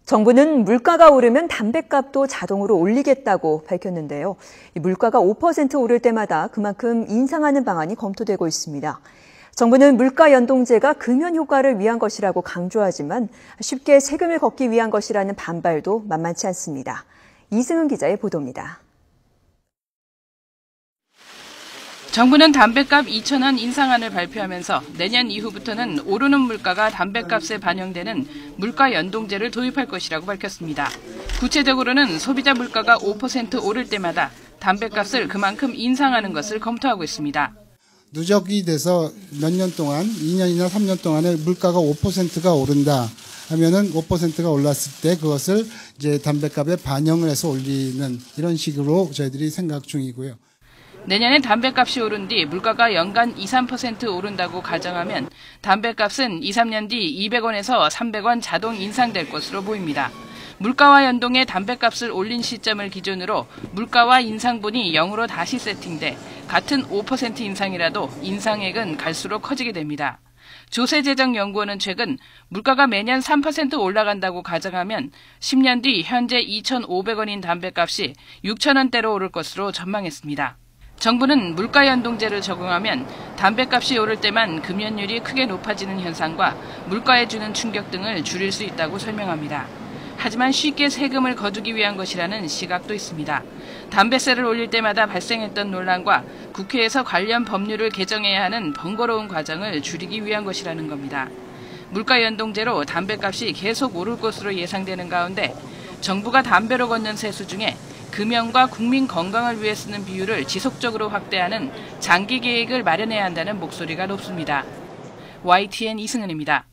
정부는 물가가 오르면 담뱃값도 자동으로 올리겠다고 밝혔는데요. 물가가 5% 오를 때마다 그만큼 인상하는 방안이 검토되고 있습니다. 정부는 물가 연동제가 금연 효과를 위한 것이라고 강조하지만 쉽게 세금을 걷기 위한 것이라는 반발도 만만치 않습니다. 이승은 기자의 보도입니다. 정부는 담뱃값 2,000원 인상안을 발표하면서 내년 이후부터는 오르는 물가가 담뱃값에 반영되는 물가 연동제를 도입할 것이라고 밝혔습니다. 구체적으로는 소비자 물가가 5% 오를 때마다 담뱃값을 그만큼 인상하는 것을 검토하고 있습니다. 누적이 돼서 몇 년 동안, 2년이나 3년 동안에 물가가 5%가 오른다 하면은 5%가 올랐을 때 그것을 이제 담뱃값에 반영을 해서 올리는 이런 식으로 저희들이 생각 중이고요. 내년에 담뱃값이 오른 뒤 물가가 연간 2, 3% 오른다고 가정하면 담뱃값은 2, 3년 뒤 200원에서 300원 자동 인상될 것으로 보입니다. 물가와 연동해 담뱃값을 올린 시점을 기준으로 물가와 인상분이 0으로 다시 세팅돼 같은 5% 인상이라도 인상액은 갈수록 커지게 됩니다. 조세재정연구원은 최근 물가가 매년 3% 올라간다고 가정하면 10년 뒤 현재 2,500원인 담뱃값이 6,000원대로 오를 것으로 전망했습니다. 정부는 물가 연동제를 적용하면 담뱃값이 오를 때만 금연율이 크게 높아지는 현상과 물가에 주는 충격 등을 줄일 수 있다고 설명합니다. 하지만 쉽게 세금을 거두기 위한 것이라는 시각도 있습니다. 담뱃세를 올릴 때마다 발생했던 논란과 국회에서 관련 법률을 개정해야 하는 번거로운 과정을 줄이기 위한 것이라는 겁니다. 물가 연동제로 담뱃값이 계속 오를 것으로 예상되는 가운데 정부가 담배로 걷는 세수 중에 금연과 국민 건강을 위해 쓰는 비율을 지속적으로 확대하는 장기 계획을 마련해야 한다는 목소리가 높습니다. YTN 이승은입니다.